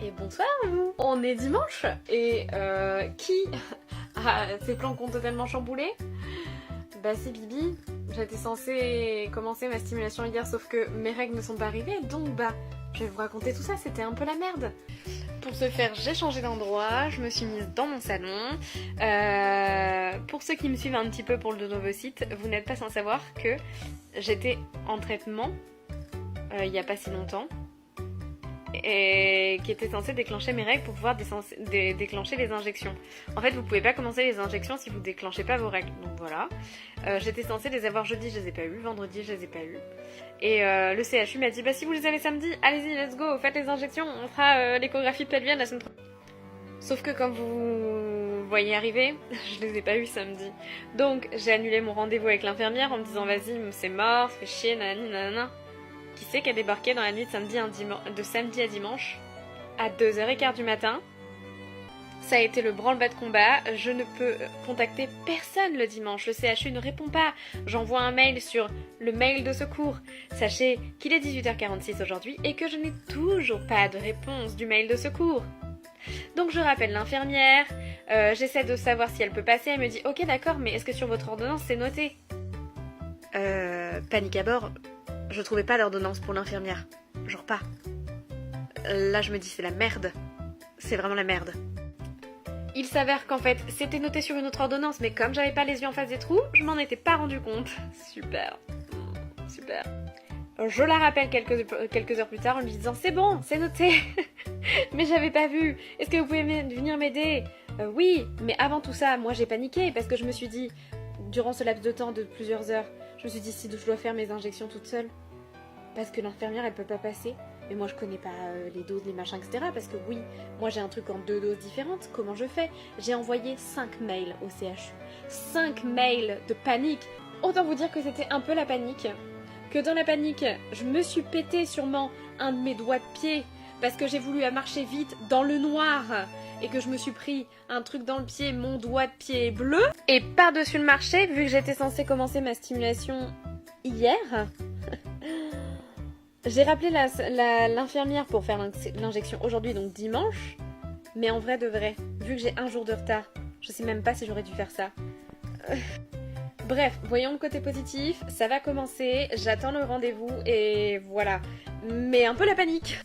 Et bonsoir à vous. On est dimanche et qui a ses plans qui ont totalement chamboulé? Bah c'est Bibi. J'étais censée commencer ma stimulation hier sauf que mes règles ne sont pas arrivées donc bah je vais vous raconter tout ça, c'était un peu la merde. Pour ce faire, j'ai changé d'endroit, je me suis mise dans mon salon. Pour ceux qui me suivent un petit peu pour le nouveau site, vous n'êtes pas sans savoir que j'étais en traitement il n'y a pas si longtemps et qui était censé déclencher mes règles pour pouvoir déclencher les injections. En fait, vous pouvez pas commencer les injections si vous déclenchez pas vos règles. Donc voilà. J'étais censée les avoir jeudi, je les ai pas eues. Vendredi, je les ai pas eues. Et le CHU m'a dit bah si vous les avez samedi, allez-y, let's go, faites les injections, on fera l'échographie pelvienne la semaine prochaine. Sauf que comme vous voyez arriver, je les ai pas eues samedi. Donc j'ai annulé mon rendez-vous avec l'infirmière en me disant vas-y, c'est mort, ça fait chier, nanani, nanana. Qui c'est qui a débarqué dans la nuit de samedi à dimanche à 2h15 du matin? Ça a été le branle-bas de combat, je ne peux contacter personne le dimanche, le CHU ne répond pas, j'envoie un mail sur le mail de secours. Sachez qu'il est 18h46 aujourd'hui et que je n'ai toujours pas de réponse du mail de secours. Donc je rappelle l'infirmière, j'essaie de savoir si elle peut passer, elle me dit ok d'accord mais est-ce que sur votre ordonnance c'est noté? Panique à bord, je trouvais pas l'ordonnance pour l'infirmière, genre pas. Là je me dis c'est la merde, c'est vraiment la merde. Il s'avère qu'en fait, c'était noté sur une autre ordonnance, mais comme j'avais pas les yeux en face des trous, je m'en étais pas rendu compte. Super. Super. Je la rappelle quelques heures plus tard en lui disant c'est bon, c'est noté. Mais j'avais pas vu. Est-ce que vous pouvez venir m'aider? Oui, mais avant tout ça, moi j'ai paniqué parce que je me suis dit, durant ce laps de temps de plusieurs heures, je me suis dit si je dois faire mes injections toute seule, parce que l'infirmière elle peut pas passer. Mais moi je connais pas les doses, les machins, etc. Parce que oui, moi j'ai un truc en 2 doses différentes. Comment je fais? J'ai envoyé 5 mails au CHU. 5 mails de panique. Autant vous dire que c'était un peu la panique. Que dans la panique, je me suis pété sûrement un de mes doigts de pied. Parce que j'ai voulu marcher vite dans le noir. Et que je me suis pris un truc dans le pied, mon doigt de pied est bleu. Et par-dessus le marché, vu que j'étais censée commencer ma stimulation hier... J'ai rappelé l'infirmière pour faire l'injection aujourd'hui, donc dimanche. Mais en vrai de vrai, vu que j'ai un jour de retard, je sais même pas si j'aurais dû faire ça. Bref, voyons le côté positif, ça va commencer, j'attends le rendez-vous et voilà. Mais un peu la panique.